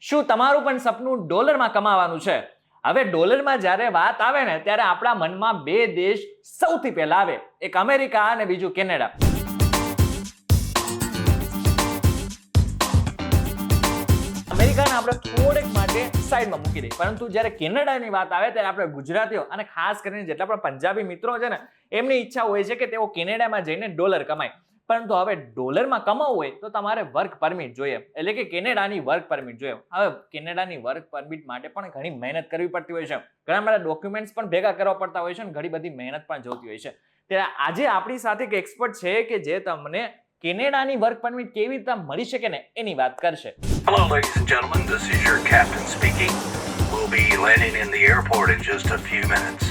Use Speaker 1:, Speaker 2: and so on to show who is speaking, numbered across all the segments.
Speaker 1: શું તમારું પણ સપનું ડોલરમાં કમાવાનું છે? હવે ડોલરમાં જ્યારે વાત આવે ને ત્યારે આપણા મનમાં બે દેશ સૌથી પહેલા આવે, એક અમેરિકા અને બીજું કેનેડા. અમેરિકાને આપણે થોડેક માટે સાઈડમાં મૂકી દઈએ, પરંતુ જ્યારે કેનેડાની વાત આવે ત્યારે આપણે ગુજરાતીઓ અને ખાસ કરીને જેટલા પણ પંજાબી મિત્રો છે ને એમની ઈચ્છા હોય છે કે તેઓ કેનેડામાં જઈને ડોલર કમાય. પરંતુ હવે ડોલરમાં કમાવું હોય તો તમારે વર્ક પરમિટ જોઈએ, એટલે કે કેનેડાની વર્ક પરમિટ જોઈએ. હવે કેનેડાની વર્ક પરમિટ માટે પણ ઘણી મહેનત કરવી પડતી હોય છે, ઘણા બધા ડોક્યુમેન્ટ્સ પણ ભેગા કરવા પડતા હોય છે અને ઘણી બધી મહેનત પણ જોતી હોય છે. ત્યારે આજે આપણી સાથે એક એક્સપર્ટ છે કે જે તમને કેનેડાની વર્ક પરમિટ કેવી રીતે મળી શકે ને એની વાત કરશે.
Speaker 2: Hello, ladies and gentlemen. This is your captain speaking. We'll be landing in the airport in just a few minutes.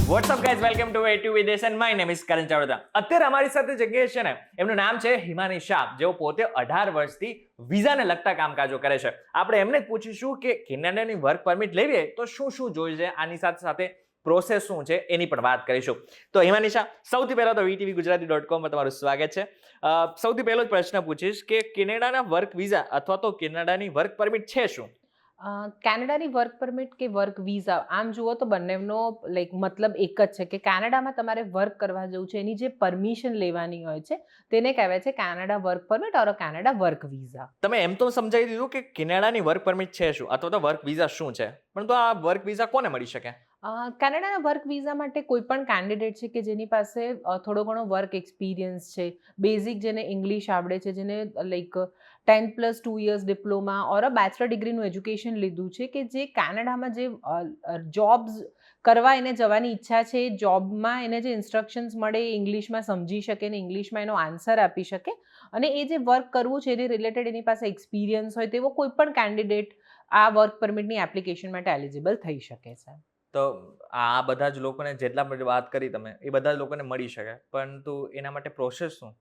Speaker 1: What's up guys, welcome to A2 Videos and my name is Karan Chawda. અત્યારે અમારી સાથે જગ્યાએ છે ને એમનું નામ છે હિમાની શાહ, જેઓ પોતે 18 વર્ષથી વિઝાને લગતા કામકાજો કરે છે. આપણે એમને જ પૂછીશું કે કેનેડાની વર્ક પરમિટ લેવી હોય તો શું શું જોઈએ છે, આની સાથે સાથે પ્રોસેસ શું છે એની પણ વાત કરીશું. તો હિમાની શાહ, સૌથી પહેલા તો VTVgujarati.com પર તમારું સ્વાગત છે. સૌથી પહેલો જ પ્રશ્ન પૂછીશ કે કેનેડાના વર્ક વિઝા અથવા તો કેનેડાની વર્ક પરમિટ છે શું?
Speaker 3: કેનેડાની વર્ક પરમિટ કે વર્ક વિઝા, આમ જુઓ તો બંનેનો મતલબ એક જ છે કે કેનેડામાં તમારે વર્ક કરવા જવું છે, એની જે પરમિશન લેવાની હોય છે તેને કહેવાય છે કેનેડા વર્ક પરમિટ ઓર કેનેડા વર્ક વિઝા.
Speaker 1: તમે એમ તો સમજાવી દીધું કે કેનેડાની વર્ક પરમિટ છે શું અથવા તો વર્ક વિઝા શું છે, પરંતુ આ વર્ક વિઝા કોને મળી શકે?
Speaker 3: કેનેડાના વર્ક વિઝા માટે કોઈ પણ કેન્ડિડેટ છે કે જેની પાસે થોડો ઘણો વર્ક એક્સપિરિયન્સ છે, બેઝિક જેને ઇંગ્લિશ આવડે છે, જેને 10+2 years ડિપ્લોમા ઓર અ બેચલર ડિગ્રીનું એજ્યુકેશન લીધું છે, કે જે કેનેડામાં જે જોબ્સ કરવા એને જવાની ઈચ્છા છે, જોબમાં એને જે ઇન્સ્ટ્રક્શન્સ મળે એ ઇંગ્લિશમાં સમજી શકે ને ઇંગ્લિશમાં એનો આન્સર આપી શકે, અને એ જે વર્ક કરવું છે એની રિલેટેડ એની પાસે એક્સપિરિયન્સ હોય તેવો કોઈ પણ કેન્ડિડેટ આ વર્ક પરમિટની એપ્લિકેશન માટે એલિજિબલ થઈ શકે છે.
Speaker 1: તો આ બધા જ લોકોને, જેટલા પણ વાત કરી તમે, એ બધા જ લોકોને મળી શકે, પરંતુ એના માટે પ્રોસેસ શું?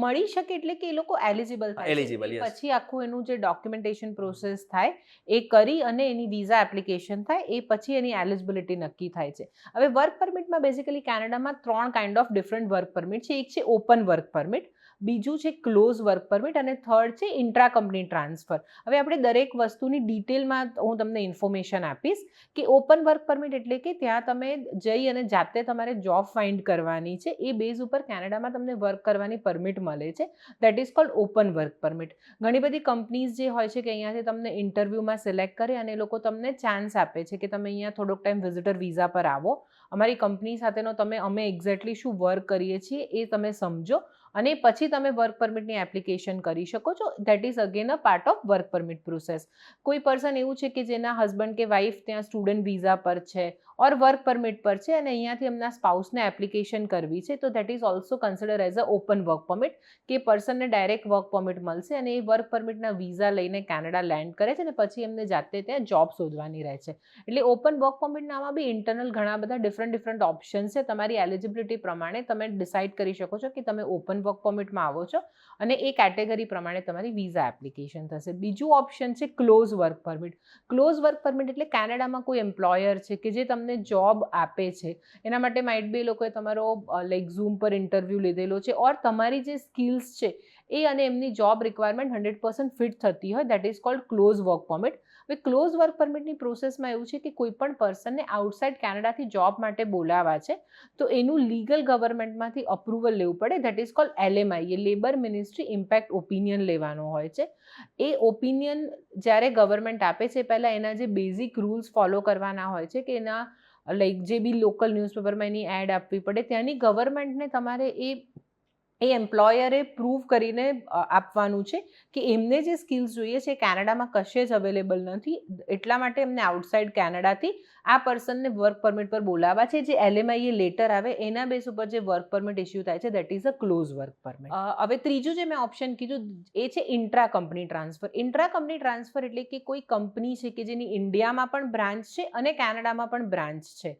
Speaker 3: મળી શકે એટલે કે એ લોકો એલિજિબલ થાય, પછી આખું એનું જે ડોક્યુમેન્ટેશન પ્રોસેસ થાય એ કરી અને એની વિઝા એપ્લિકેશન થાય, એ પછી એની એલિજિબિલિટી નક્કી થાય છે. હવે વર્ક પરમિટમાં બેઝિકલી કેનેડામાં 3 kind of different work permit છે. એક છે ઓપન વર્ક પરમિટ, બીજું છે ક્લોઝ વર્ક પરમિટ અને થર્ડ છે ઇન્ટ્રા કંપની ટ્રાન્સફર. હવે આપણે દરેક વસ્તુની ડિટેલમાં હું તમને ઇન્ફોર્મેશન આપીશ કે ઓપન વર્ક પરમિટ એટલે કે ત્યાં તમે જઈ અને જાતે તમારે જોબ ફાઇન્ડ કરવાની છે, એ બેઝ ઉપર કેનેડામાં તમને વર્ક કરવાની પરમિટ મળે છે. That is cold open work permit. ઘણી બધી કંપનીઝ જે હોય છે કે અહીંયાથી તમને ઇન્ટરવ્યૂમાં સિલેક્ટ કરે અને એ લોકો તમને ચાન્સ આપે છે કે તમે અહીંયા થોડોક ટાઈમ વિઝિટર વિઝા પર આવો, અમારી કંપની સાથેનો અમે એક્ઝેક્ટલી શું વર્ક કરીએ છીએ એ તમે સમજો અને પછી તમે વર્ક પરમિટની એપ્લિકેશન કરી શકો છો. That is again a part of work permit process. કોઈ પર્સન એવું છે કે જેના હસબન્ડ કે વાઈફ ત્યાં સ્ટુડન્ટ વિઝા પર છે ઓર વર્ક પરમિટ પર છે અને અહીંયાથી એમના સ્પાઉસને એપ્લિકેશન કરવી છે, તો that is also consider as a open work permit, કે પર્સનને ડાયરેક્ટ વર્ક પરમિટ મળશે અને એ વર્ક પરમિટના વિઝા લઈને કેનેડા લેન્ડ કરે છે અને પછી એમને જાતે ત્યાં જોબ શોધવાની રહે છે. એટલે ઓપન વર્ક પરમિટનામાં બી ઇન્ટરનલ ઘણા બધા ડિફરન્ટ ઓપ્શન્સ છે. તમારી એલિજિબિલિટી પ્રમાણે તમે ડિસાઇડ કરી શકો છો કે તમે ઓપન વર્ક પરમિટમાં આવો છો અને એ કેટેગરી પ્રમાણે તમારી વિઝા એપ્લિકેશન થશે. બીજું ઓપ્શન છે close work permit. Close work permit એટલે કેનેડામાં કોઈ એમ્પ્લોયર છે કે જે તમને જોબ આપે છે, એના માટે માઇટ બી એ લોકોએ તમારો ઝૂમ પર ઇન્ટરવ્યૂ લીધેલો છે ઓર તમારી જે સ્કિલ્સ છે એ અને એમની જોબ રિક્વાયરમેન્ટ 100% ફિટ થતી હોય, that is called close work permit. હવે ક્લોઝ વર્ક પરમિટની પ્રોસેસમાં એવું છે કે કોઈ પણ પર્સનને આઉટસાઇડ કેનેડાથી જોબ માટે બોલાવવા છે તો એનું લીગલ ગવર્મેન્ટમાંથી અપ્રુવલ લેવું પડે, that is cold LMI, A labour ministry impact opinion લેવાનો હોય છે. એ ઓપિનિયન જ્યારે ગવર્મેન્ટ આપે છે પહેલાં એના જે બેઝિક રૂલ્સ ફોલો કરવાના હોય છે કે એના જે બી લોકલ ન્યૂઝપેપરમાં એની એડ આપવી પડે, ત્યાંની ગવર્મેન્ટને તમારે એ એમ્પ્લોયરે પ્રૂવ કરીને આપવાનું છે કે એમને જે સ્કિલ્સ જોઈએ છે કેનેડામાં કશે જ અવેલેબલ નથી, એટલા માટે એમને આઉટસાઇડ કેનેડાથી આ પર્સનને વર્ક પરમિટ પર બોલાવવા છે. જે LMI એ લેટર આવે એના બેઝ ઉપર જે વર્ક પરમિટ ઇસ્યુ થાય છે, that is a close work permit. હવે ત્રીજું જે મેં ઓપ્શન કીધું એ છે intra company transfer. Intra company transfer એટલે કે કોઈ કંપની છે કે જેની ઇન્ડિયામાં પણ બ્રાન્ચ છે અને કેનેડામાં પણ બ્રાન્ચ છે.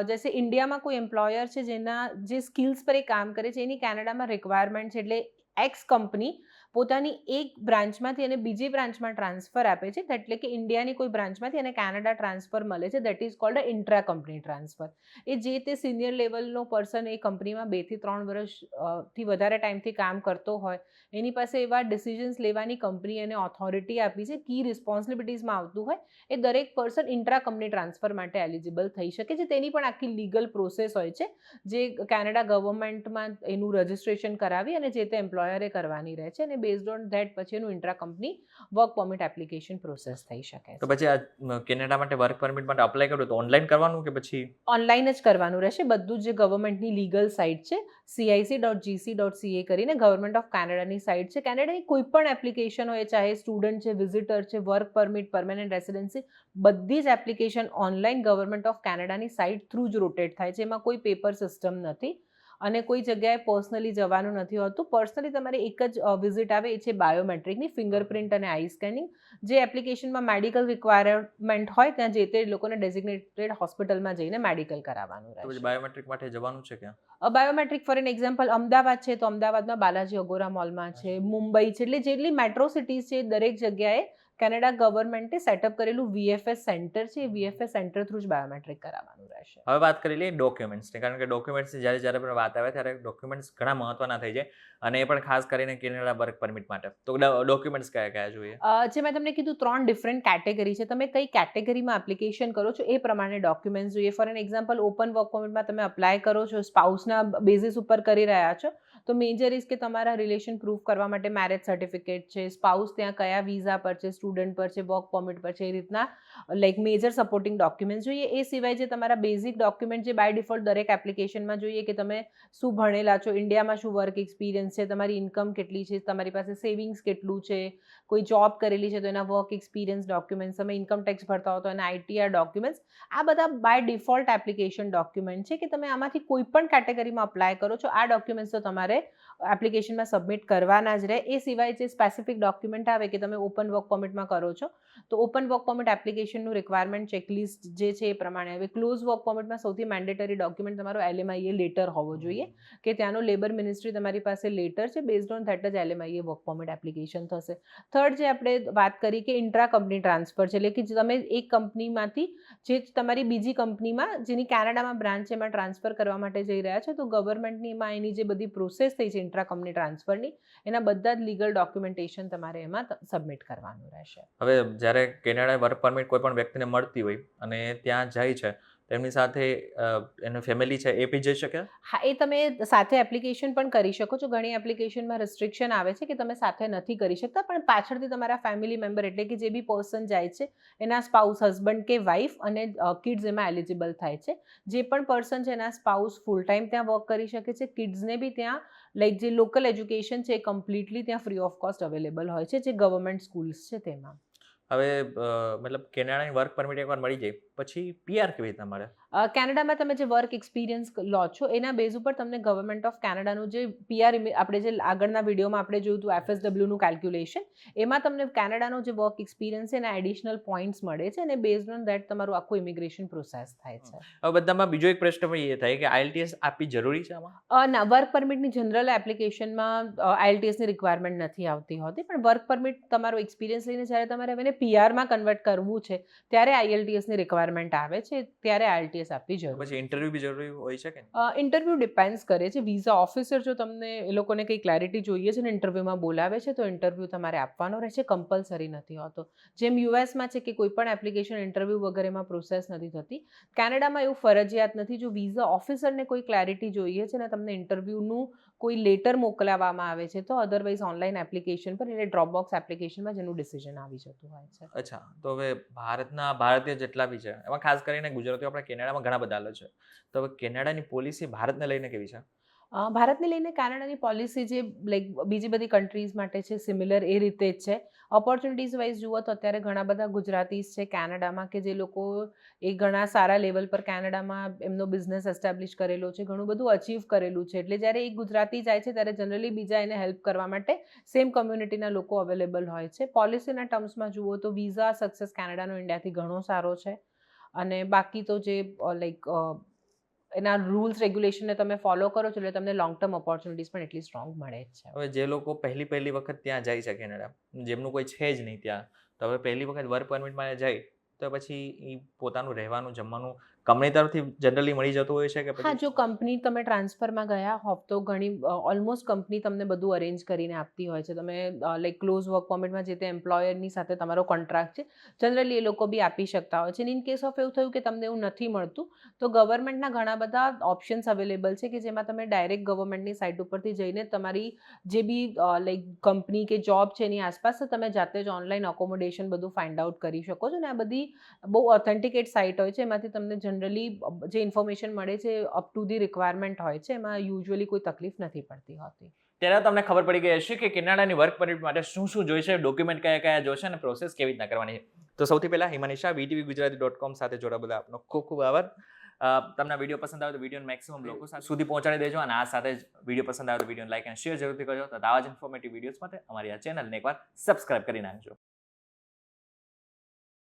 Speaker 3: જैसे ઇન્ડિયામાં કોઈ એમ્પ્લોયર છે જેના જે સ્કિલ્સ પર એ કામ કરે છે એની કેનેડામાં રિક્વાયરમેન્ટ છે, એટલે એક્સ કંપની પોતાની એક બ્રાન્ચમાંથી એને બીજી બ્રાન્ચમાં ટ્રાન્સફર આપે છે, એટલે કે ઇન્ડિયાની કોઈ બ્રાન્ચમાંથી એને કેનેડા ટ્રાન્સફર મળે છે, that is called intra company transfer. એ જે તે સિનિયર લેવલનો પર્સન એ કંપનીમાં 2 થી 3 વર્ષથી વધારે ટાઈમથી કામ કરતો હોય, એની પાસે એવા ડિસિઝન્સ લેવાની કંપની એને ઓથોરિટી આપી છે, કી રિસ્પોન્સિબિલિટીઝમાં આવતું હોય, એ દરેક પર્સન ઇન્ટ્રા કંપની ટ્રાન્સફર માટે એલિજિબલ થઈ શકે છે. તેની પણ આખી લીગલ પ્રોસેસ હોય છે, જે કેનેડા ગવર્મેન્ટમાં એનું રજિસ્ટ્રેશન કરાવી અને જે તે એમ્પ્લોયરે કરવાની રહે છે, અને બેઝડ ઓન ધેટ પછી એનું intra company work permit application process થઈ શકે
Speaker 1: તો
Speaker 3: છે.
Speaker 1: પછી આ કેનેડા માટે વર્ક પરમિટ માટે અપ્લાય કરવું તો ઓનલાઈન કરવાનું કે પછી
Speaker 3: ઓનલાઈન જ કરવાનું રહેશે. બધું જે ગવર્મેન્ટની લીગલ સાઇટ છે, cic.gc.ca કરીને ગવર્મેન્ટ ઓફ કેનેડાની સાઇટ છે. કેનેડાની કોઈ પણ એપ્લિકેશન હોય, ચાહે સ્ટુડન્ટ છે, વિઝિટર છે, વર્ક પરમિટ, પરમેનન્ટ રેસિડેન્સી, બધી જ એપ્લિકેશન ઓનલાઈન ગવર્મેન્ટ ઓફ કેનેડાની સાઇટ થ્રુ જ રોટેટ થાય છે. એમાં કોઈ પેપર સિસ્ટમ નથી અને કોઈ જગ્યાએ પર્સનલી જવાનું નથી હોતું. પર્સનલી તમારે એક જ વિઝિટ આવે, એ છે બાયોમેટ્રિકની, ફિંગરપ્રિન્ટ અને આઈ સ્કેનિંગ. જે એપ્લિકેશનમાં મેડિકલ રિક્વાયરમેન્ટ હોય, ત્યાં જે તે લોકોને ડેઝિગ્નેટેડ હોસ્પિટલમાં જઈને મેડિકલ કરાવવાનું
Speaker 1: તો પછી
Speaker 3: રહેશે.
Speaker 1: બાયોમેટ્રિક માટે જવાનું છે ક્યાં?
Speaker 3: Biometric for an example Ahmedabad છે, તો અમદાવાદમાં બાલાજી અગોરા મોલમાં છે, મુંબઈ છે, એટલે જેટલી મેટ્રો સિટીઝ છે દરેક જગ્યાએ કેનેડા ગવર્મેન્ટે સેટઅપ કરેલું VFS સેન્ટર છે, એ VFS સેન્ટર થ્રુ જ બાયોમેટ્રિક કરાવવાનું રહેશે.
Speaker 1: હવે વાત કરી લઈએ ડોક્યુમેન્ટ્સની, કારણ કે ડોક્યુમેન્ટ્સની જ્યારે પણ વાત આવે ત્યારે ડોક્યુમેન્ટ્સ ઘણા મહત્વના થઈ જાય, અને એ પણ ખાસ કરીને કેનેડા વર્ક પરમિટ માટે. તો ડોક્યુમેન્ટ્સ કયા કયા જોઈએ?
Speaker 3: જે મેં તમને કીધું 3 ડિફરન્ટ કેટેગરી છે. તમે કઈ કેટેગરીમાં એપ્લિકેશન કરો છો એ પ્રમાણે ડોક્યુમેન્ટ્સ જોઈએ. For an example open work પરમિટમાં તમે અપ્લાય કરો છો, સ્પાઉસના બેઝિસ ઉપર કરી રહ્યા છો, તો મેજર ઇઝ કે તમારા રિલેશન પ્રૂફ કરવા માટે મેરેજ સર્ટિફિકેટ છે, સ્પાઉસ ત્યાં કયા વિઝા પર છે, સ્ટુડન્ટ પર છે, વર્ક પરમિટ પર છે, એ રીતના લાઈક મેજર સપોર્ટિંગ ડોક્યુમેન્ટ્સ જોઈએ. એ સિવાય જે તમારા બેઝિક ડોક્યુમેન્ટ જે બાય ડિફોલ્ટ દરેક એપ્લિકેશનમાં જોઈએ, કે તમે શું ભણેલા છો, ઇન્ડિયામાં શું વર્ક એક્સપિરિયન્સ છે, તમારી ઇન્કમ કેટલી છે, તમારી પાસે સેવિંગ્સ કેટલું છે, કોઈ જોબ કરેલી છે તો એના વર્ક એક્સપિરિયન્સ ડોક્યુમેન્ટ્સ, તમે ઇન્કમ ટેક્સ ભરતા હો તો એના ITR ડોક્યુમેન્ટ્સ, આ બધા બાય ડિફોલ્ટ એપ્લિકેશન ડોક્યુમેન્ટ છે, કે તમે આમાંથી કોઈ પણ કેટેગરીમાં અપ્લાય કરો છો, આ ડોક્યુમેન્ટ્સ તો તમારે એપ્લિકેશનમાં સબમિટ કરવાના જ રહે. એ સિવાય જે સ્પેસિફિક ડોક્યુમેન્ટ આવે, કે તમે ઓપન વર્ક પરમિટમાં કરો છો, તો ઓપન વર્ક પરમિટ એપ્લિકેશનનું રિક્વાયરમેન્ટ ચેકલિસ્ટ જે છે એ પ્રમાણે આવે. ક્લોઝ વર્ક પરમિટમાં સૌથી મેન્ડેટરી ડોક્યુમેન્ટ તમારો LMIA લેટર હોવો જોઈએ, કે ત્યાંનો લેબર મિનિસ્ટ્રી તમારી પાસે લેટર છે, બેઝડ ઓન ધેટ જ LMIA વર્ક પરમિટ એપ્લિકેશન થશે. થર્ડ જે આપણે વાત કરી કે ઇન્ટ્રા કંપની ટ્રાન્સફર છે, એટલે કે તમે એક કંપનીમાંથી જે તમારી બીજી કંપનીમાં, જેની કેનેડામાં બ્રાન્ચ છે, એમાં ટ્રાન્સફર કરવા માટે જઈ રહ્યા છો, તો ગવર્મેન્ટનીમાં એની જે બધી પ્રોસેસ થઈ છે ઇન્ટ્રા કંપની ટ્રાન્સફરની, એના બધા જ લીગલ ડોક્યુમેન્ટેશન તમારે એમાં સબમિટ કરવાનું રહેશે.
Speaker 1: હવે જ્યારે કેનેડા વર્ક પરમિટ કોઈ પણ વ્યક્તિને મળતી હોય અને ત્યાં જાય છે, તેમની સાથે એનું ફેમિલી છે એ બી જઈ શકે?
Speaker 3: હા, એ તમે સાથે એપ્લિકેશન પણ કરી શકો છો. ઘણી એપ્લિકેશનમાં રિસ્ટ્રિક્શન આવે છે કે તમે સાથે નથી કરી શકતા, પણ પાછળથી તમારા ફેમિલી મેમ્બર, એટલે કે જે બી પર્સન જાય છે, એના સ્પાઉસ, હસબન્ડ કે વાઇફ અને કિડ્સ એમાં એલિજિબલ થાય છે. જે પણ પર્સન છે એના સ્પાઉસ ફૂલ ટાઈમ ત્યાં વર્ક કરી શકે છે. કિડ્સને બી ત્યાં લાઈક જે લોકલ એજ્યુકેશન છે એ કમ્પ્લીટલી ત્યાં ફ્રી ઓફ કોસ્ટ અવેલેબલ હોય છે, જે ગવર્મેન્ટ સ્કૂલ્સ છે તેમાં.
Speaker 1: હવે મતલબ કેનેડાની વર્ક પરમિટ એકવાર મળી જાય પછી PR કેવી રીતના મળે?
Speaker 3: કેનેડામાં તમે જે વર્ક એક્સપિરિયન્સ લો છો, એના બેઝ ઉપર તમને ગવર્મેન્ટ ઓફ કેનેડાનું જે PR, આપણે જે આગળના વિડીયોમાં આપણે જોયું હતું FSW નું કેલ્ક્યુલેશન, એમાં તમને કેનેડાનો જે વર્ક એક્સપિરિયન્સ છે એના એડિશનલ પોઈન્ટ્સ મળે છે, અને બેઝડ ઓન ધેટ તમારું આખું ઇમિગ્રેશન પ્રોસેસ થાય છે.
Speaker 1: હવે બધામાં બીજો એક પ્રશ્ન પણ એ થાય કે IELTS આપવી જરૂરી છે આમાં?
Speaker 3: ના, વર્ક પરમિટની જનરલ એપ્લિકેશનમાં IELTSની રિક્વાયરમેન્ટ નથી આવતી હોતી, પણ વર્ક પરમિટ તમારો એક્સપિરિયન્સ લઈને જ્યારે તમારે એને PRમાં કન્વર્ટ કરવું છે, ત્યારે IELTSની રિક્વાયરમેન્ટ આવે છે, ત્યારે IELTS આપવી જરૂરી.
Speaker 1: પછી ઇન્ટરવ્યુ બી જરૂરી હોય છે કે?
Speaker 3: ઇન્ટરવ્યુ ડિપેન્ડ્સ કરે છે. વિઝા ઓફિસર જો તમને એ લોકોને કંઈ ક્લેરિટી જોઈએ છે ને ઇન્ટરવ્યુમાં બોલાવે છે, તો ઇન્ટરવ્યુ તમારે આપવાનો રહેશે, કમ્પલસરી નથી હોતો. જેમ યુએસમાં છે કે કોઈ પણ એપ્લિકેશન ઇન્ટરવ્યુ વગેરેમાં પ્રોસેસ નથી થતી, કેનેડામાં એવું ફરજિયાત નથી. જો વિઝા ઓફિસરને કોઈ ક્લેરિટી જોઈએ છે ને તમને ઇન્ટરવ્યુનું કોઈ લેટર મોકલાવવામાં આવે છે, તો અધરવાઇઝ ઓનલાઈન એપ્લિકેશન પર, એટલે ડ્રોપબોક્સ એપ્લિકેશનમાં જેનું ડિસિઝન આવી જતું હોય છે.
Speaker 1: અચ્છા, તો હવે ભારતીય જેટલા બી છે, એમાં ખાસ કરીને ગુજરાતીઓ આપણે કેનેડામાં ઘણા બધા હાલે છે, તો હવે કેનેડાની પોલિસી ભારતને લઈને કેવી છે?
Speaker 3: ભારતને લઈને કેનેડાની પોલિસી જે લાઈક બીજી બધી કન્ટ્રીઝ માટે છે, સિમિલર એ રીતે જ છે. ઓપોર્ચ્યુનિટીઝ વાઇઝ જુઓ તો અત્યારે ઘણા બધા ગુજરાતીઝ છે કેનેડામાં, કે જે લોકો એ ઘણા સારા લેવલ પર કેનેડામાં એમનો બિઝનેસ એસ્ટાબ્લિશ કરેલો છે, ઘણું બધું અચીવ કરેલું છે. એટલે જ્યારે એક ગુજરાતી જાય છે ત્યારે જનરલી બીજા એને હેલ્પ કરવા માટે સેમ કમ્યુનિટીના લોકો અવેલેબલ હોય છે. પોલિસીના ટર્મ્સમાં જુઓ તો વિઝા સક્સેસ કેનેડાનો ઇન્ડિયાથી ઘણો સારો છે, અને બાકી તો જે લાઈક એના રૂલ્સ રેગ્યુલેશનને તમે ફોલો કરો છો એટલે તમને લોંગ ટર્મ ઓપોર્ચ્યુનિટીઝ પણ એટલી સ્ટ્રોંગ મળે જ છે.
Speaker 1: હવે જે લોકો પહેલી વખત ત્યાં જાય છે કેનેડા, જેમનું કોઈ છે જ નહીં ત્યાં, તો હવે પહેલી વખત વર્ક પરમિટમાં જાય તો પછી એ પોતાનું રહેવાનું જમવાનું કંપની તરફથી જનરલી મળી જતું હોય છે કે
Speaker 3: હા,
Speaker 1: પછી
Speaker 3: જો કંપની તમે ટ્રાન્સફરમાં ગયા હોવ તો ઘણી ઓલમોસ્ટ કંપની તમને બધું અરેન્જ કરીને આપતી હોય છે. તમે લાઈક ક્લોઝ વર્ક પરમિટમાં જે તે એમ્પ્લોયરની સાથે તમારો કોન્ટ્રાક્ટ છે, જનરલી એ લોકો બી આપી શકતા હોય છે. ઇન કેસ ઓફ એવું થયું કે તમને એવું નથી મળતું તો ગવર્મેન્ટના ઘણા બધા ઓપ્શન્સ અવેલેબલ છે કે જેમાં તમે ડાયરેક્ટ ગવર્મેન્ટની સાઇટ ઉપરથી જઈને તમારી જે બી લાઈક કંપની કે જોબ છે એની આસપાસ તમે જાતે જ ઓનલાઈન અકોમોડેશન બધું ફાઇન્ડ આઉટ કરી શકો છો. અને આ બધી બહુ ઓથેન્ટિકેટ સાઇટ હોય છે, એમાંથી તમને જનરલી જે ઇન્ફોર્મેશન મળે છે અપ ટુ ધી રિક્વાયરમેન્ટ હોય છે, એમાં યુઝ્યુઅલી કોઈ તકલીફ નથી પડતી હોતી.
Speaker 1: ત્યારે તમને ખબર પડી ગઈ હશે કે કેનેડાની વર્ક પરમિટ માટે શું શું જોઈશે, ડોક્યુમેન્ટ કયા જોઈશે અને પ્રોસેસ કેવી રીતના કરવાની છે. તો સૌથી પહેલા હિમાનિશા VTVgujarati.com સાથે જોડા બધા આપનો ખૂબ ખૂબ આભાર. તમને વિડીયો પસંદ આવે તો વિડીયોને મેક્સિમમ લોકો સુધી પહોંચાડી દેજો અને આ સાથે જ વિડીયો પસંદ આવે તો વિડીયોને લાઈક અને શેર જરૂરથી કરજો. તો આવા જ ઇન્ફોર્મેટિવ વિડીયોઝ માટે અમારી આ ચેનલને એકવાર સબસ્ક્રાઇબ કરી નાખજો.